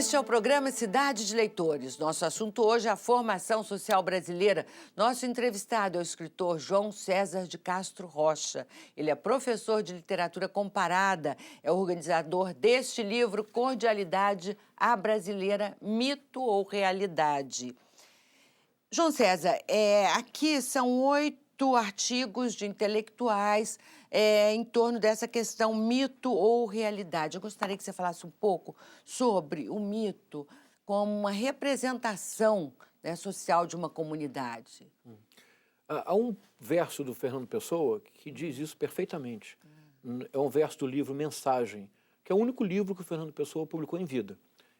Este é o programa Cidade de Leitores. Nosso assunto hoje é a formação social brasileira. Nosso entrevistado é o escritor João César de Castro Rocha. Ele é professor de literatura comparada, é organizador deste livro Cordialidade à Brasileira, Mito ou Realidade. João César, aqui são 8 artigos de intelectuais em torno dessa questão mito ou realidade. Eu gostaria que você falasse um pouco sobre o mito como uma representação, né, social de uma comunidade. Há um verso do Fernando Pessoa que diz isso perfeitamente. É um verso do livro Mensagem, que é o único livro que o Fernando Pessoa publicou em vida.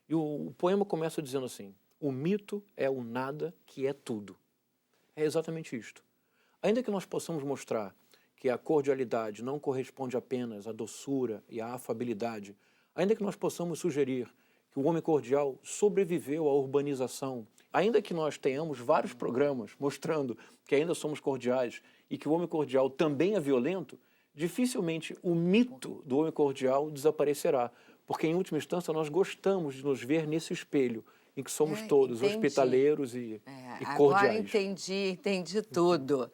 E o poema começa dizendo assim: o mito é o nada que é tudo. É exatamente isto. Ainda que nós possamos mostrar que a cordialidade não corresponde apenas à doçura e à afabilidade, ainda que nós possamos sugerir que o homem cordial sobreviveu à urbanização, ainda que nós tenhamos vários programas mostrando que ainda somos cordiais e que o homem cordial também é violento, dificilmente o mito do homem cordial desaparecerá, porque em última instância nós gostamos de nos ver nesse espelho em que somos todos hospitaleiros e cordiais. Agora entendi tudo.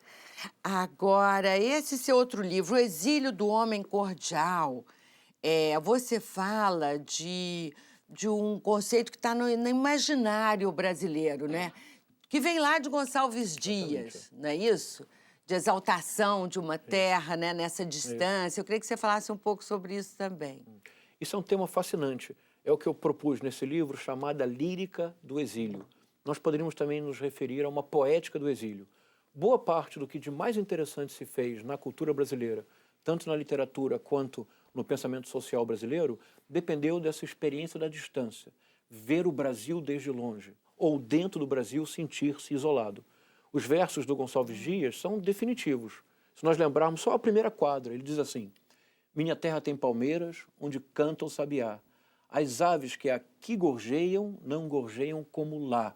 Agora, esse seu outro livro, O Exílio do Homem Cordial, você fala de um conceito que está no imaginário brasileiro, né? Que vem lá de Gonçalves Dias, não é isso? De exaltação de uma terra, né, nessa distância. Eu queria que você falasse um pouco sobre isso também. Isso é um tema fascinante. É o que eu propus nesse livro, chamado A Lírica do Exílio. Nós poderíamos também nos referir a uma poética do exílio. Boa parte do que de mais interessante se fez na cultura brasileira, tanto na literatura quanto no pensamento social brasileiro, dependeu dessa experiência da distância. Ver o Brasil desde longe, ou dentro do Brasil sentir-se isolado. Os versos do Gonçalves Dias são definitivos. Se nós lembrarmos só a primeira quadra, ele diz assim: minha terra tem palmeiras, onde canta o sabiá. As aves que aqui gorjeiam, não gorjeiam como lá.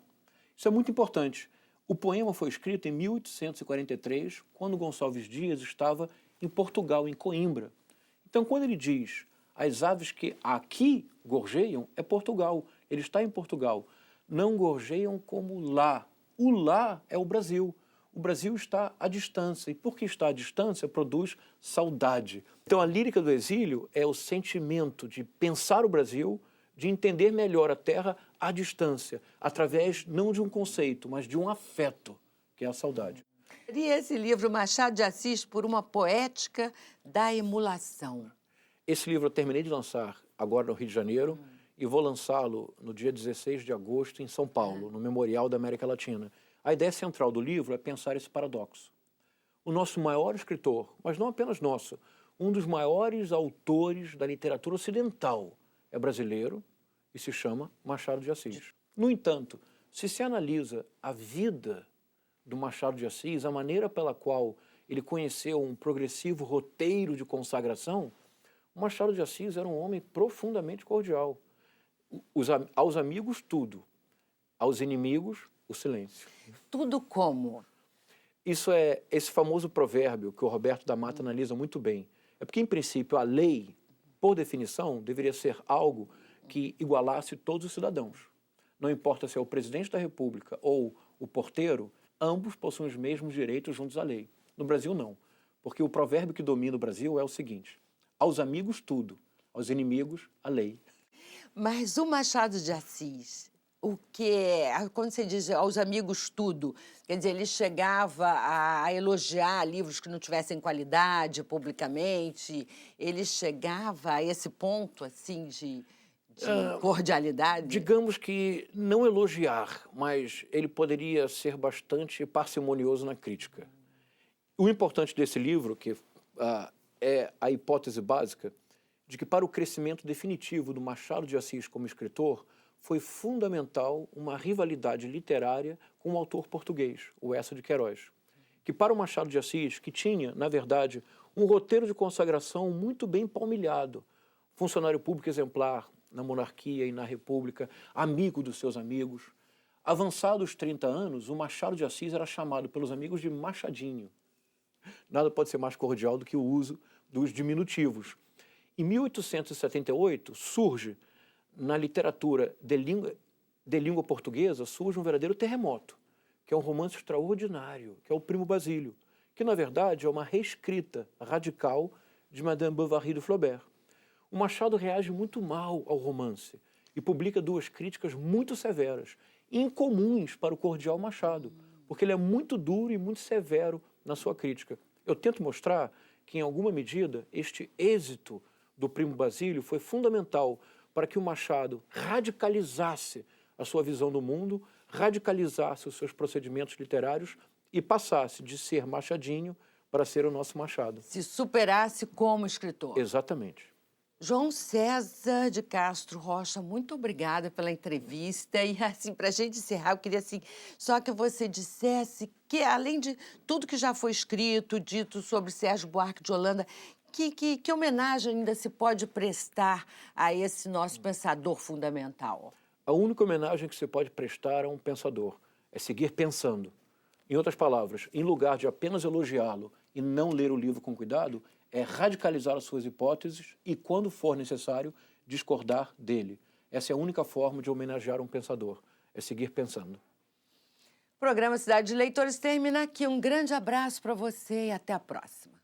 Isso é muito importante. O poema foi escrito em 1843, quando Gonçalves Dias estava em Portugal, em Coimbra. Então, quando ele diz as aves que aqui gorjeiam, é Portugal. Ele está em Portugal. Não gorjeiam como lá. O lá é o Brasil. O Brasil está à distância, e porque está à distância, produz saudade. Então, a lírica do exílio é o sentimento de pensar o Brasil, de entender melhor a terra à distância, através não de um conceito, mas de um afeto, que é a saudade. E esse livro, Machado de Assis, por uma poética da emulação. Esse livro eu terminei de lançar agora no Rio de Janeiro e vou lançá-lo no dia 16 de agosto em São Paulo, no Memorial da América Latina. A ideia central do livro é pensar esse paradoxo. O nosso maior escritor, mas não apenas nosso, um dos maiores autores da literatura ocidental é brasileiro e se chama Machado de Assis. No entanto, se analisa a vida do Machado de Assis, a maneira pela qual ele conheceu um progressivo roteiro de consagração, o Machado de Assis era um homem profundamente cordial. Aos amigos, tudo. Aos inimigos, o silêncio. Tudo como? Isso é esse famoso provérbio que o Roberto da Mata analisa muito bem. É porque, em princípio, a lei, por definição, deveria ser algo que igualasse todos os cidadãos. Não importa se é o presidente da República ou o porteiro, ambos possuem os mesmos direitos juntos à lei. No Brasil, não. Porque o provérbio que domina o Brasil é o seguinte: aos amigos, tudo. Aos inimigos, a lei. Mas o Machado de Assis, o que quando você diz aos amigos tudo, quer dizer, ele chegava a elogiar livros que não tivessem qualidade publicamente, ele chegava a esse ponto, assim, de cordialidade? Digamos que não elogiar, mas ele poderia ser bastante parcimonioso na crítica. O importante desse livro, que é a hipótese básica, de que para o crescimento definitivo do Machado de Assis como escritor, foi fundamental uma rivalidade literária com um autor português, o Eça de Queiroz. Que para o Machado de Assis, que tinha, na verdade, um roteiro de consagração muito bem palmilhado, funcionário público exemplar na monarquia e na república, amigo dos seus amigos, avançados 30 anos, o Machado de Assis era chamado pelos amigos de Machadinho. Nada pode ser mais cordial do que o uso dos diminutivos. Em 1878, surge na literatura de língua portuguesa surge um verdadeiro terremoto, que é um romance extraordinário, que é o Primo Basílio, que, na verdade, é uma reescrita radical de Madame Bovary do Flaubert. O Machado reage muito mal ao romance e publica duas críticas muito severas, incomuns para o cordial Machado, porque ele é muito duro e muito severo na sua crítica. Eu tento mostrar que, em alguma medida, este êxito do Primo Basílio foi fundamental para que o Machado radicalizasse a sua visão do mundo, radicalizasse os seus procedimentos literários e passasse de ser Machadinho para ser o nosso Machado. Se superasse como escritor. Exatamente. João César de Castro Rocha, muito obrigada pela entrevista. E, assim, para a gente encerrar, eu queria, assim, só que você dissesse que, além de tudo que já foi escrito, dito sobre Sérgio Buarque de Holanda, que homenagem ainda se pode prestar a esse nosso pensador fundamental? A única homenagem que se pode prestar a um pensador é seguir pensando. Em outras palavras, em lugar de apenas elogiá-lo e não ler o livro com cuidado, é radicalizar as suas hipóteses e, quando for necessário, discordar dele. Essa é a única forma de homenagear um pensador, é seguir pensando. O programa Cidade de Leitores termina aqui. Um grande abraço para você e até a próxima.